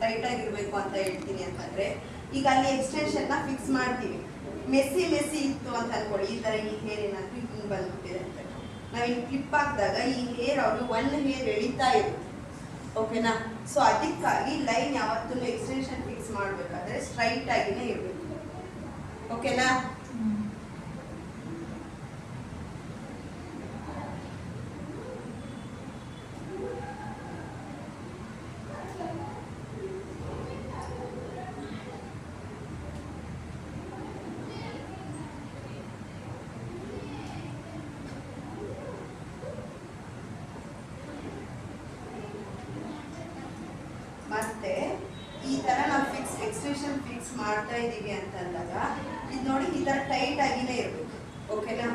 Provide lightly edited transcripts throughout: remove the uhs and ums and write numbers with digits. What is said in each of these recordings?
Tight ಆಗಿರ್ಬೇಕು ಅಂತ ಹೇಳ್ತೀನಿ ಅಂತಂದ್ರೆ, ಈಗ ಅಲ್ಲಿ ಎಕ್ಸ್ಟೆನ್ಷನ್ ನ ಫಿಕ್ಸ್ ಮಾಡ್ತೀವಿ. ಮೆಸ್ಸಿ ಇತ್ತು ಅಂತ ಅನ್ಕೊಳ್ಳಿ, ಈ ತರ ಈ ಹೇರ್ ಏನಾದ್ರು ಹಿಂಗ್ ಬಂದ್ಬಿಟ್ಟಿದೆ ಅಂತ ನಾವ್ ಇಲ್ಲಿ ಕ್ಲಿಪ್ ಹಾಕಿದಾಗ ಈ ಹೇರ್ ಅವ್ರು ಒನ್ ಹೇರ್ ಎಳಿತಾ ಇರುತ್ತೆ. ಓಕೆನಾ? ಸೊ ಅದಕ್ಕಾಗಿ ಲೈನ್ ಯಾವತ್ತೂ ಎಕ್ಸ್ಟೆನ್ಷನ್ ಫಿಕ್ಸ್ ಮಾಡ್ಬೇಕಾದ್ರೆ ಸ್ಟ್ರೈಟ್ ಆಗಿನೇ ಇರಬೇಕು. ಓಕೆನಾ? ಮತ್ತೆ ಈ ತರ ನಾವು ಎಕ್ಸ್ಟೆನ್ಷನ್ ಫಿಕ್ಸ್ ಮಾಡ್ತಾ ಇದೀವಿ ಅಂತಂದಾಗ ಇದು ನೋಡಿ ಈ ತರ ಟೈಟ್ ಆಗಿನೇ ಇರ್ಬೇಕು. ಓಕೆನಾ?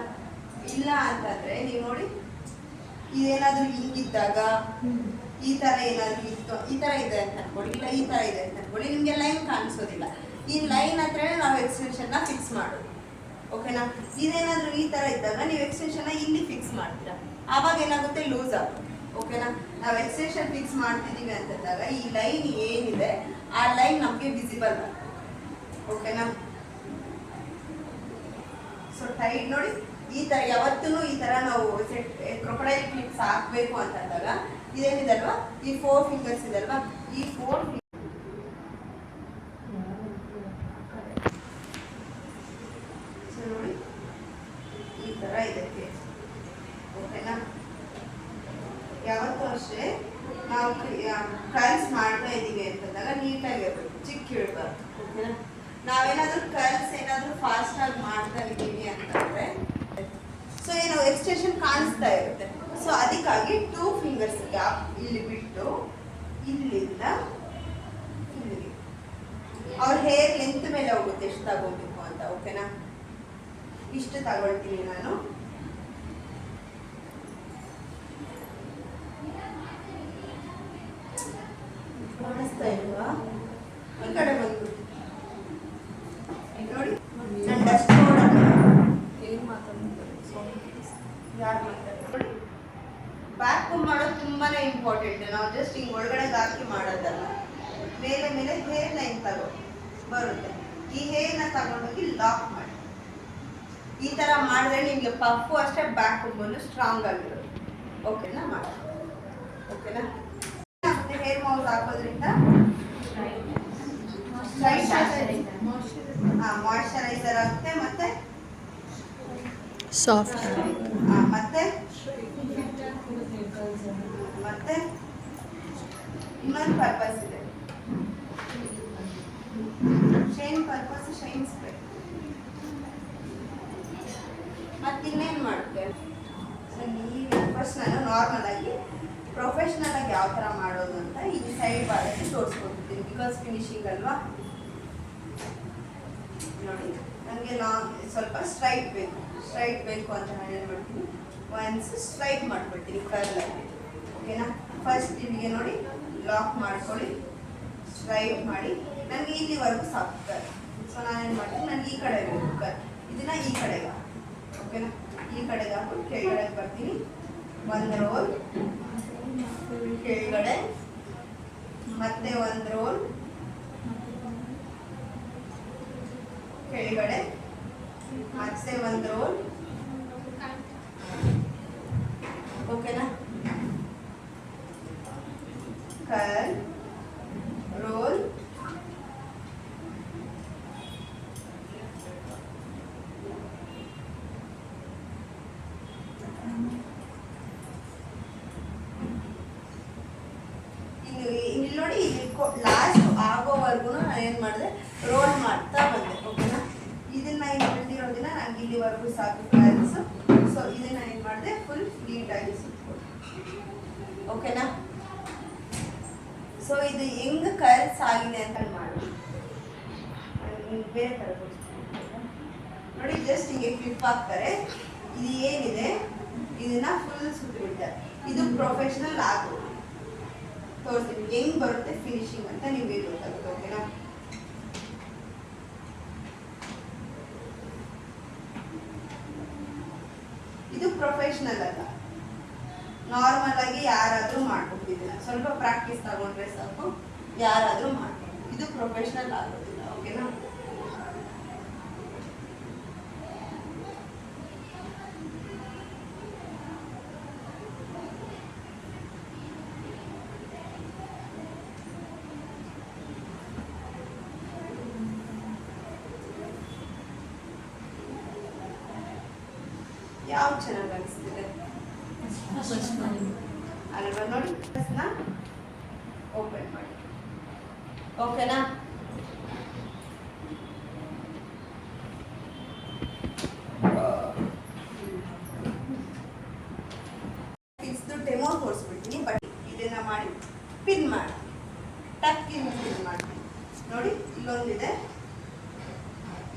ಇಲ್ಲ ಅಂತಂದ್ರೆ ನೀವು ನೋಡಿ ಇದೇನಾದ್ರೂ ಹಿಂಗಿದ್ದಾಗ ಈ ತರ ಏನಾದ್ರು ಇತ್ತು, ಈ ತರ ಇದೆ ಅಂತ ಅನ್ಕೊಳ್ಳಿ, ಇಲ್ಲ ಈ ತರ ಇದೆ ಅಂತ ಅನ್ಕೊಳ್ಳಿ, ನಿಮ್ಗೆ ಲೈನ್ ಕಾಣಿಸೋದಿಲ್ಲ. ಈ ಲೈನ್ ಹತ್ರ ನಾವು ಎಕ್ಸ್ಟೆನ್ಷನ್ ನ ಫಿಕ್ಸ್ ಮಾಡೋದು. ಓಕೆನಾ? ಇದೇನಾದ್ರೂ ಈ ತರ ಇದ್ದಾಗ ನೀವು ಎಕ್ಸ್ಟೆನ್ಷನ್ ಇಲ್ಲಿ ಫಿಕ್ಸ್ ಮಾಡ್ತೀರಾ, ಆವಾಗ ಏನಾಗುತ್ತೆ, ಲೂಸ್ ಆಗುತ್ತೆ. ಓಕೆನಾ? ನಾವು ಎಕ್ಸ್ಟೆನ್ಷನ್ ಫಿಕ್ಸ್ ಮಾಡ್ತಿದೀವಿ ಅಂತಂದಾಗ ಈ ಲೈನ್ ಏನಿದೆ ಆ ಲೈನ್ ನಮಗೆ ವಿಸಿಬಲ್. ಓಕೆನಾ? ಸೊ ಟೈಟ್ ನೋಡಿ ಈ ತರ ಯಾವತ್ತೂ ಈ ತರ ನಾವು ಕ್ರೊಕೊಡೈಲ್ ಕ್ಲಿಪ್ಸ್ ಹಾಕ್ಬೇಕು ಅಂತಂದಾಗ ಇದೇನಿದೆ ಅಲ್ವಾ, ಈ 4 ಫಿಂಗರ್ಸ್ ಇದೆ ಅಲ್ವಾ, ಈ 4 ನೋಡಿ ಈ ತರ ಇದೆ. ಓಕೆನಾ? ಯಾವತ್ತೂ ಅಷ್ಟೇ ನಾವು ಕರ್ಲ್ಸ್ ಮಾಡ್ತಾ ಇದೀವಿ ಅಂತಂದಾಗ ನೀಟಾಗಿ ಇರಬೇಕು, ಚಿಕ್ಕ ಇಡಬಾರ್ದು. ಓಕೆನಾ? ನಾವೇನಾದ್ರೂ ಕರ್ಲ್ಸ್ ಏನಾದ್ರೂ ಫಾಸ್ಟ್ ಆಗಿ ಮಾಡ್ತಾ ಇದ್ದೀವಿ ಅಂತಂದ್ರೆ ಸೊ ಏನೋ ಎಕ್ಸ್ಟೆನ್ಷನ್ ಕಾಣಿಸ್ತಾ ಇರುತ್ತೆ. ಸೊ ಅದಕ್ಕಾಗಿ 2 ಫಿಂಗರ್ಸ್ ಗ್ಯಾಪ್ ಇಲ್ಲಿ ಬಿಟ್ಟು ಇಲ್ಲಿಂದ ಇಲ್ಲಿಗೆ ಅವ್ರ ಹೇರ್ ಲೆಂತ್ ಮೇಲೆ ಹೋಗುತ್ತೆ ಎಷ್ಟು ತಗೋಬೇಕು ಅಂತ. ಓಕೆನಾ? ಇಷ್ಟು ತಗೊಳ್ತೀನಿ ನಾನು. ಕಾಣಿಸ್ತಾ ಇಲ್ವಾ? ಈ ಕಡೆ ಬಂದು ನೋಡಿ, ನಾನು ಡಸ್ಟ್ ಬ್ಯಾಕ್ ಕೂಮ್ ಮಾಡೋದು ತುಂಬಾನೇ ಇಂಪಾರ್ಟೆಂಟ್. ನಾವು ಜಸ್ಟ್ ಹಿಂಗ್ ಒಳಗಡೆ ಹಾಕಿ ಮಾಡೋದಲ್ಲ, ಮೇಲೆ ಮೇಲೆ ಹೇರ್ ಲೈನ್ ತಗೋ ಬರುತ್ತೆ. ಈ ಹೇರ್ನ ತಗೊಂಡೋಗಿ ಲಾಕ್ ಮಾಡಿ. ಈ ತರ ಮಾಡಿದ್ರೆ ನಿಮ್ಗೆ ಪಫು ಅಷ್ಟೇ, ಬ್ಯಾಕ್ ಕೂಮ್ ಸ್ಟ್ರಾಂಗ್ ಆಗಿರುತ್ತೆ. ಓಕೆನಾ? ಮಾಡಿ. ಓಕೆನಾ? ಹೇರ್ ಮೌಸ್ ಹಾಕೋದ್ರಿಂದ ಮಾಯಿಶ್ಚರೈಸರ್ ಆಗುತ್ತೆ, ಮತ್ತೆ ಸಾಫ್ಟ್, ಮತ್ತೆ ಮತ್ತೆ ಇನ್ನೊಂದು ಪರ್ಪಸ್ ಇದೆ, ಶೈನ್ ಪರ್ಪಸ್, ಶೈನ್ ಸ್ಪ್ರೇ. ಮತ್ತೆ ಇನ್ನೇನು ಮಾಡುತ್ತೆ, ಫಸ್ಟ್ ನಾನು ನಾರ್ಮಲ್ ಆಗಿ ಪ್ರೊಫೆಷ್ನಲ್ ಆಗಿ ಯಾವ ಥರ ಮಾಡೋದು ಅಂತ ಈ ಸೈಡ್ ಬಾಳಲ್ಲಿ ತೋರಿಸ್ಕೊಡ್ತೀನಿ, ಬಿಕಾಸ್ ಫಿನಿಶಿಂಗ್ ಅಲ್ವಾ. ನೋಡಿ ನನಗೆ ಸ್ವಲ್ಪ ಸ್ಟ್ರೈಟ್ ಬೇಕು ಅಂತ ನಾನು ಏನು ಮಾಡ್ತೀನಿ, ಒನ್ಸ್ ಸ್ಟ್ರೈಟ್ ಮಾಡ್ಬಿಡ್ತೀನಿ ಕರ್ಲ್ ಆಗಿ. ಓಕೆನಾ? ಫಸ್ಟ್ ಇಲ್ಲಿಗೆ ನೋಡಿ ಲಾಕ್ ಮಾಡ್ಕೊಳ್ಳಿ, ಸ್ಟ್ರೈಟ್ ಮಾಡಿ. ನನಗೆ ಇಲ್ಲಿವರೆಗೂ ಸಾಕು ಕರ್. ಸೊ ನಾನೇನು ಮಾಡ್ತೀನಿ, ನನಗೆ ಈ ಕಡೆ ಬೇಕು ಕರ್, ಇದನ್ನ ಈ ಕಡೆಗೆ. ಓಕೆನಾ? ಈ ಕಡೆಗೆ ಹಾಕೊಂಡು ಕೆಳಗಡೆ ಬರ್ತೀನಿ, ಒಂದು ರೋಲ್ ಕೆಳಗಡೆ, ಮತ್ತೆ ಒಂದು ರೋಲ್ ಕೆಳಗಡೆ, ಮತ್ತೆ ಒಂದು ರೋಲ್. ಓಕೆನಾ? ಕರ್ಲ್, ರೋಲ್, ಇಲ್ಲಿ ನೋಡಿ, ಇಲ್ಲಿ ಲಾಸ್ಟ್ ಆಗೋವರೆಗೂ ನಾನು ಏನು ಮಾಡಿದೆ, ರೋಲ್ ಮಾಡ್ತಾ ಬಂದೆ. ಓಕೆನಾ? ಇದನ್ನ ಇಲ್ಲಿ ಬಿಟ್ಟಿರೋದಿಲ್ಲ, ನಂಗೆ ಇಲ್ಲಿವರೆಗೂ ಸಾಕು ಕರ್ಲ್ಸ್. ಸೊ ಇದನ್ನ ಏನು ಮಾಡಿದೆ, ಫುಲ್ ನೀಟಾಗಿ ಸುತ್ಕೊಂಡು. ಓಕೆನಾ? ಸೊ ಇದು ಹೆಂಗ್ ಕರ್ಲ್ಸ್ ಆಗಿದೆ ಅಂತ ಮಾಡಿ ಬೇರೆ ಥರ ನೋಡಿ. ಜಸ್ಟ್ ಹಿಂಗೆ ಕ್ಲಿಪ್ ಹಾಕ್ತಾರೆ, ಇದು ಏನಿದೆ ಇದನ್ನ ಫುಲ್ ಸುತ್ತಿಬಿಡ್ತಾರೆ. ಇದು ಪ್ರೊಫೆಷನಲ್ ಆಗು ತೋರಿಸ್ತೀನಿ ಹೆಂಗ್ ಬರುತ್ತೆ ಫಿನಿಶಿಂಗ್ ಅಂತ ನಿಮಗೆ ಗೊತ್ತಾಗುತ್ತೆ. ಓಕೆನಾ? ಇದು ಪ್ರೊಫೆಷನಲ್ ಅಲ್ಲ, ನಾರ್ಮಲ್ ಆಗಿ ಯಾರಾದ್ರೂ ಮಾಡ್ಕೊತಿದ್ದೀರ, ಸ್ವಲ್ಪ ಪ್ರಾಕ್ಟೀಸ್ ತಗೊಂಡ್ರೆ ಸಾಕು, ಯಾರಾದರೂ ಮಾಡ್ಬೋದು, ಇದು ಪ್ರೊಫೆಷ್ನಲ್ ಆಗೋದಿಲ್ಲ. ಓಕೆನಾ? ಯಾವ್ದು ಚೆನ್ನಾಗಿ ಅನಿಸ್ತಿದೆ ಅಲ್ವಾ? ನೋಡಿ, ಓಪನ್ ಮಾಡಿ. ಓಕೆನಾ? ಇದು ಡೆಮೋ ತೋರಿಸ್ಬಿಡ್ತೀನಿ. ಬಟ್ ಇದನ್ನ ಮಾಡಿ ಪಿನ್ ಮಾಡಿ ಟಕ್ಕಿನ ಪಿನ್ ಮಾಡಿ. ನೋಡಿ, ಇಲ್ಲೊಂದಿದೆ,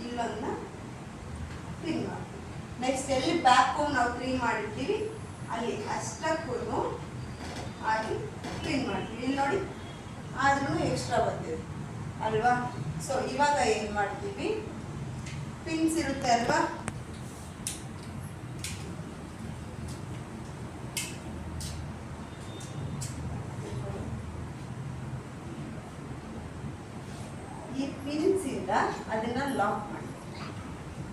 ಇಲ್ಲೊಂದನ್ನ ಪಿನ್ ಮಾಡಿ. ನೆಕ್ಸ್ಟ್ ಎಲ್ಲಿ ಬ್ಯಾಕ್ ನಾವು 3 ಮಾಡಿರ್ತೀವಿ ಅಲ್ಲಿ ಅಷ್ಟಕ್ಕೂ ಆಗಿ ಪಿನ್ ಮಾಡ್ತೀವಿ. ಇಲ್ಲಿ ನೋಡಿ, ಆದ್ರೂ ಎಕ್ಸ್ಟ್ರಾ ಬಂದಿದೆ ಅಲ್ವಾ? ಸೊ ಇವಾಗ ಏನು ಮಾಡ್ತೀವಿ, ಪಿನ್ಸ್ ಇರುತ್ತೆ ಅಲ್ವಾ, ಈ ಪಿನ್ಸ್ ಇಂದ ಅದನ್ನ ಲಾಕ್ ಮಾಡಿ.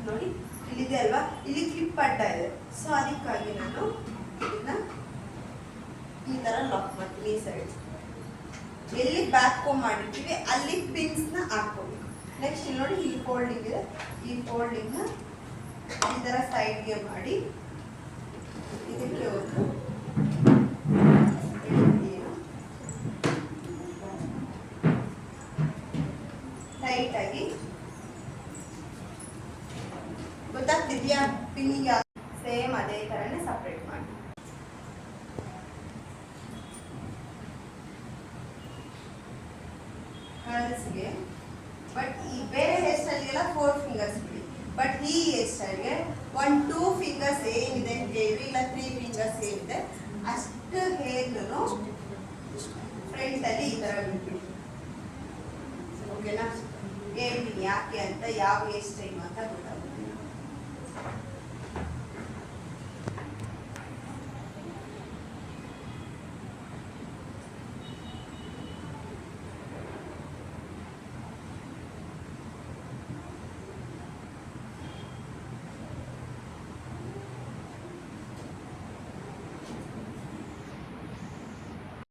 ನೋಡಿ, ಇಲ್ಲಿದೆ ಅಲ್ವಾ, ಇಲ್ಲಿ ಕ್ಲಿಪ್ ಅಡ್ಡ ಇದೆ. ಸೊ ಅದಕ್ಕಾಗಿ ನಾನು ಇದನ್ನ ಈ ತರ ಲಾಕ್ ಮಾಡ್ತೀನಿ. ಈ ಸೈಡ್ ಎಲ್ಲಿ ಬ್ಯಾಕ್ ಕೋಮ್ ಮಾಡಿರ್ತೀವಿ ಅಲ್ಲಿ ಪಿನ್ಸ್ ನ ಹಾಕೋಬೇಕು. ನೆಕ್ಸ್ಟ್ ಇಲ್ಲಿ ನೋಡಿ, ಈ ಫೋಲ್ಡಿಂಗ್ ಇದೆ, ಈ ಫೋಲ್ಡಿಂಗ್ ನ ಈ ತರ ಸೈಡ್ಗೆ ಮಾಡಿ ಇದಕ್ಕೆ ಒಂದು ಟೈಟ್ ಆಗಿ ಗೊತ್ತಾಗ್ತಿದ್ಯಾ? ಪಿನ್ನಿಗೆ ಸೇಮ್ ಅದೇ ತರನೇ ಸಪ್ರೇಟ್ ಮಾಡಿ. ಗರ್ಲ್ಸ್ಗೆ ಬಟ್ ಈ ಬೇರೆ ಹೇರ್ ಸ್ಟೈಲ್ಗೆಲ್ಲ 4 ಫಿಂಗರ್ಸ್ ಬಿಡಿ. ಬಟ್ ಈ ಹೇರ್ ಸ್ಟೈಲ್ಗೆ 1-2 ಫಿಂಗರ್ಸ್ ಏನಿದೆ ಹೇರ್, ಇಲ್ಲ 3 ಫಿಂಗರ್ಸ್ ಏನಿದೆ ಅಷ್ಟು ಹೇರ್ನು ಫ್ರಂಟ್ ಅಲ್ಲಿ ಈ ತರ ಬಿಟ್ಬಿಡಿ. ಓಕೆನಾ? ಹೇಳ್ತೀನಿ ಯಾಕೆ ಅಂತ, ಯಾವ ಹೇರ್ ಸ್ಟೈಲ್ ಅಂತ ಗೊತ್ತಾಗುತ್ತೆ.